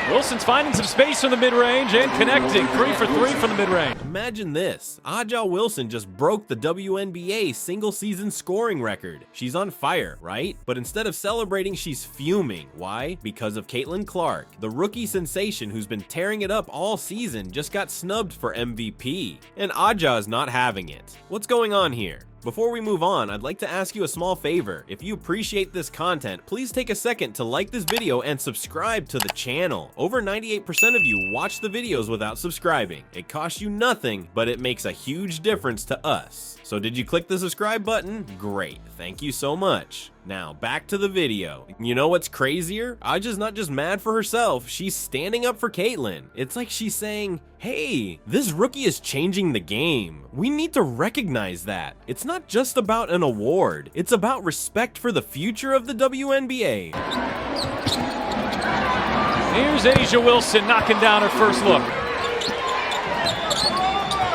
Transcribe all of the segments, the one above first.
Wilson's finding some space from the mid-range and connecting. 3 for 3 from the mid-range. Imagine this. Aja Wilson just broke the WNBA single-season scoring record. She's on fire, right? But instead of celebrating, she's fuming. Why? Because of Caitlin Clark. The rookie sensation who's been tearing it up all season just got snubbed for MVP. And Aja is not having it. What's going on here? Before we move on, I'd like to ask you a small favor. If you appreciate this content, please take a second to like this video and subscribe to the channel. Over 98% of you watch the videos without subscribing. It costs you nothing, but it makes a huge difference to us. So did you click the subscribe button? Great, thank you so much. Now, back to the video. You know what's crazier? Aja's not just mad for herself, she's standing up for Caitlin. It's like she's saying, hey, this rookie is changing the game. We need to recognize that. It's not just about an award, it's about respect for the future of the WNBA. Here's A'ja Wilson knocking down her first look.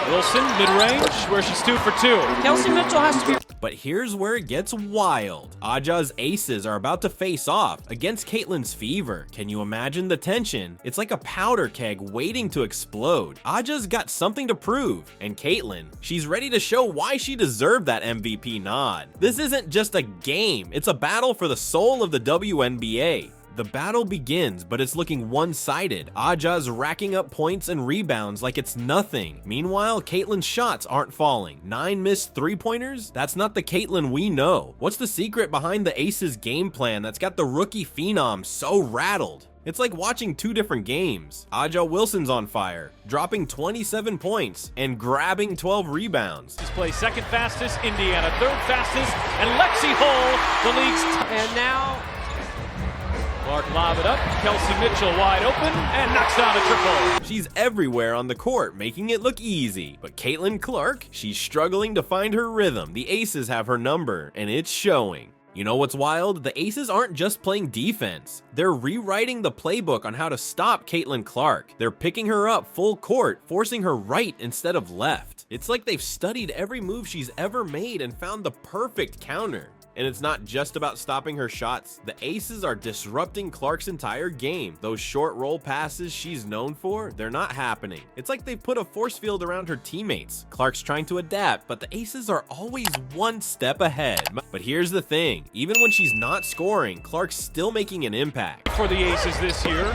Wilson, mid-range, where she's 2 for 2. Kelsey Mitchell has to be... But here's where it gets wild. Aja's aces are about to face off against Caitlin's fever. Can you imagine the tension? It's like a powder keg waiting to explode. Aja's got something to prove, and Caitlin, she's ready to show why she deserved that MVP nod. This isn't just a game, it's a battle for the soul of the WNBA. The battle begins, but it's looking one-sided. Aja's racking up points and rebounds like it's nothing. Meanwhile, Caitlin's shots aren't falling. 9 missed three-pointers? That's not the Caitlin we know. What's the secret behind the Aces game plan that's got the rookie phenom so rattled? It's like watching two different games. A'ja Wilson's on fire, dropping 27 points and grabbing 12 rebounds. She's played second fastest, Indiana third fastest, and Lexi Hull, the league's... And now... Clark lob it up, Kelsey Mitchell wide open, and knocks down a triple. She's everywhere on the court, making it look easy. But Caitlin Clark, she's struggling to find her rhythm. The Aces have her number, and it's showing. You know what's wild? The Aces aren't just playing defense. They're rewriting the playbook on how to stop Caitlin Clark. They're picking her up full court, forcing her right instead of left. It's like they've studied every move she's ever made and found the perfect counter. And it's not just about stopping her shots. The Aces are disrupting Clark's entire game. Those short roll passes she's known for, they're not happening. It's like they've put a force field around her teammates. Clark's trying to adapt, but the Aces are always one step ahead. But here's the thing, even when she's not scoring, Clark's still making an impact. For the Aces this year.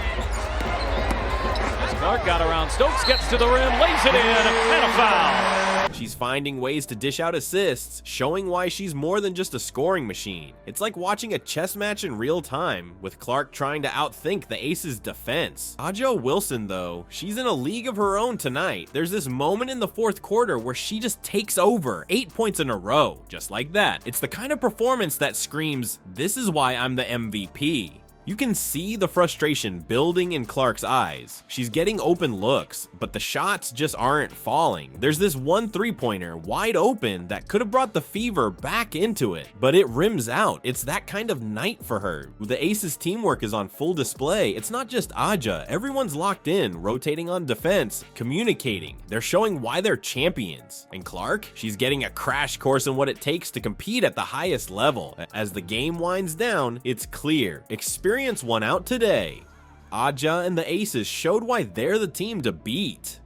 As Clark got around Stokes, gets to the rim, lays it in, and a foul. She's finding ways to dish out assists, showing why she's more than just a scoring machine. It's like watching a chess match in real time, with Clark trying to outthink the Aces' defense. A'ja Wilson, though, she's in a league of her own tonight. There's this moment in the fourth quarter where she just takes over, 8 points in a row, just like that. It's the kind of performance that screams, "This is why I'm the MVP." You can see the frustration building in Clark's eyes. She's getting open looks, but the shots just aren't falling. There's this one three-pointer wide open that could have brought the fever back into it, but it rims out. It's that kind of night for her. The Aces teamwork is on full display. It's not just A'ja. Everyone's locked in, rotating on defense, communicating. They're showing why they're champions. And Clark, she's getting a crash course in what it takes to compete at the highest level. As the game winds down, it's clear. Experience won out today. A'ja and the Aces showed why they're the team to beat.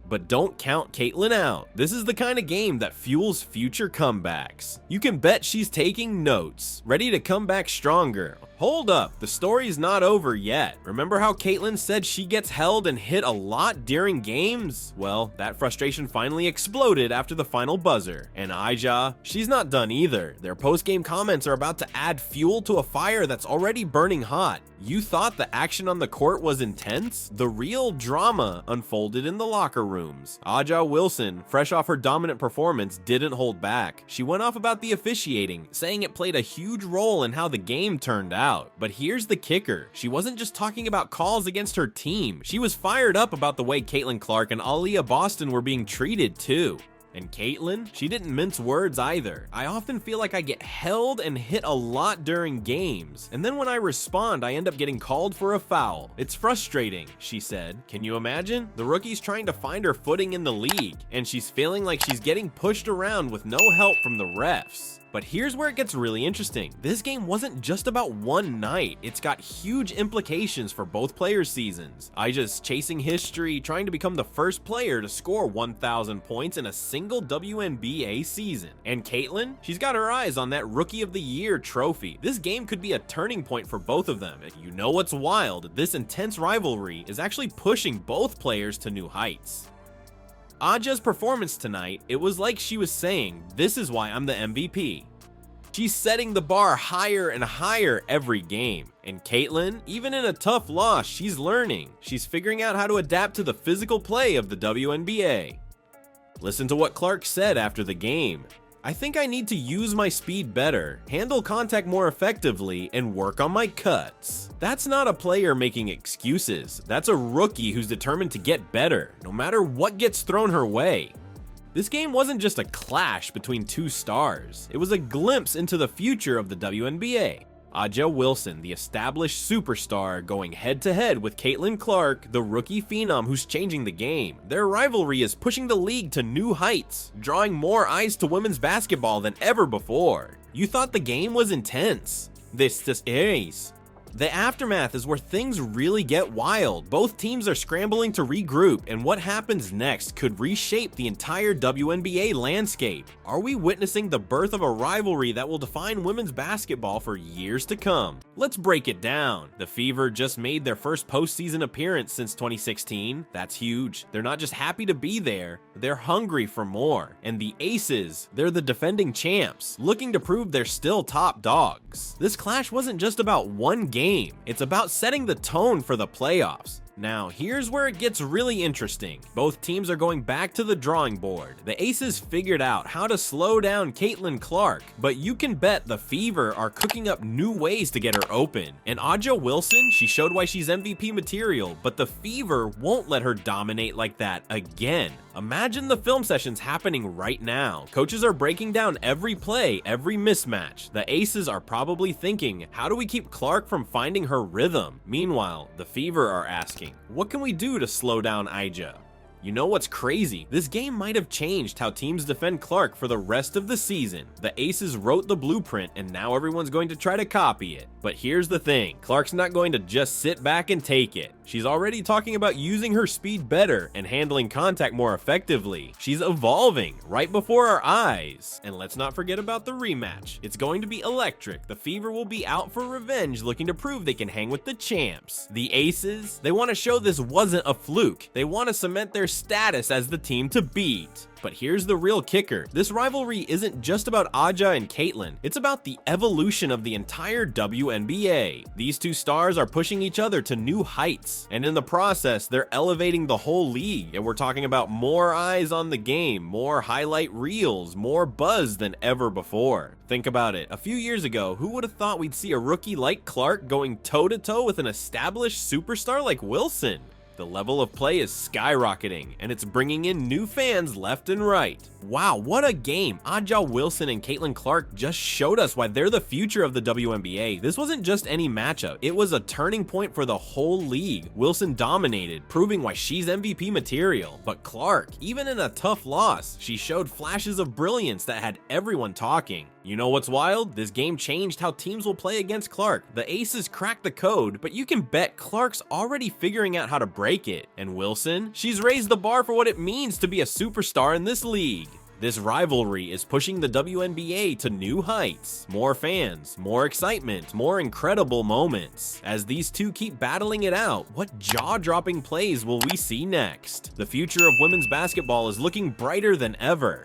But don't count Caitlin out. This is the kind of game that fuels future comebacks. You can bet she's taking notes, ready to come back stronger. Hold up, the story's not over yet. Remember how Caitlin said she gets held and hit a lot during games? Well, that frustration finally exploded after the final buzzer. And A'ja, she's not done either. Their post-game comments are about to add fuel to a fire that's already burning hot. You thought the action on the court was intense? The real drama unfolded in the locker rooms. A'ja Wilson, fresh off her dominant performance, didn't hold back. She went off about the officiating, saying it played a huge role in how the game turned out. But here's the kicker. She wasn't just talking about calls against her team. She was fired up about the way Caitlin Clark and Aaliyah Boston were being treated too. And Caitlin, she didn't mince words either. I often feel like I get held and hit a lot during games, and then when I respond, I end up getting called for a foul. It's frustrating, she said. Can you imagine? The rookie's trying to find her footing in the league, and she's feeling like she's getting pushed around with no help from the refs. But here's where it gets really interesting. This game wasn't just about one night. It's got huge implications for both players' seasons. Aja's chasing history, trying to become the first player to score 1,000 points in a single WNBA season. And Caitlin, she's got her eyes on that Rookie of the Year trophy. This game could be a turning point for both of them. You know what's wild? This intense rivalry is actually pushing both players to new heights. Aja's performance tonight, it was like she was saying, "This is why I'm the MVP." She's setting the bar higher and higher every game. And Caitlin, even in a tough loss, she's learning. She's figuring out how to adapt to the physical play of the WNBA. Listen to what Clark said after the game. "I think I need to use my speed better, handle contact more effectively, and work on my cuts." That's not a player making excuses. That's a rookie who's determined to get better, no matter what gets thrown her way. This game wasn't just a clash between two stars. It was a glimpse into the future of the WNBA. Aja Wilson, the established superstar, going head-to-head with Caitlin Clark, the rookie phenom who's changing the game. Their rivalry is pushing the league to new heights, drawing more eyes to women's basketball than ever before. You thought the game was intense. This is. The aftermath is where things really get wild. Both teams are scrambling to regroup, and what happens next could reshape the entire WNBA landscape. Are we witnessing the birth of a rivalry that will define women's basketball for years to come? Let's break it down. The Fever just made their first postseason appearance since 2016. That's huge. They're not just happy to be there, they're hungry for more. And the Aces, they're the defending champs, looking to prove they're still top dogs. This clash wasn't just about one game. It's about setting the tone for the playoffs. Now, here's where it gets really interesting. Both teams are going back to the drawing board. The Aces figured out how to slow down Caitlin Clark, but you can bet the Fever are cooking up new ways to get her open. And Aja Wilson, she showed why she's MVP material, but the Fever won't let her dominate like that again. Imagine the film sessions happening right now. Coaches are breaking down every play, every mismatch. The Aces are probably thinking, how do we keep Clark from finding her rhythm? Meanwhile, the Fever are asking, what can we do to slow down Aja? You know what's crazy? This game might have changed how teams defend Clark for the rest of the season. The Aces wrote the blueprint and now everyone's going to try to copy it. But here's the thing, Clark's not going to just sit back and take it. She's already talking about using her speed better and handling contact more effectively. She's evolving right before our eyes. And let's not forget about the rematch. It's going to be electric. The Fever will be out for revenge, looking to prove they can hang with the champs. The Aces, they want to show this wasn't a fluke. They want to cement their status as the team to beat. But here's the real kicker. This rivalry isn't just about Aja and Caitlin. It's about the evolution of the entire WNBA. These two stars are pushing each other to new heights. And in the process, they're elevating the whole league. And we're talking about more eyes on the game, more highlight reels, more buzz than ever before. Think about it. A few years ago, who would have thought we'd see a rookie like Clark going toe-to-toe with an established superstar like Wilson? The level of play is skyrocketing, and it's bringing in new fans left and right. Wow, what a game! Aja Wilson and Caitlin Clark just showed us why they're the future of the WNBA. This wasn't just any matchup, it was a turning point for the whole league. Wilson dominated, proving why she's MVP material. But Clark, even in a tough loss, she showed flashes of brilliance that had everyone talking. You know what's wild? This game changed how teams will play against Clark. The Aces cracked the code, but you can bet Clark's already figuring out how to break it. And Wilson, she's raised the bar for what it means to be a superstar in this league. This rivalry is pushing the WNBA to new heights. More fans, more excitement, more incredible moments. As these two keep battling it out, what jaw-dropping plays will we see next? The future of women's basketball is looking brighter than ever.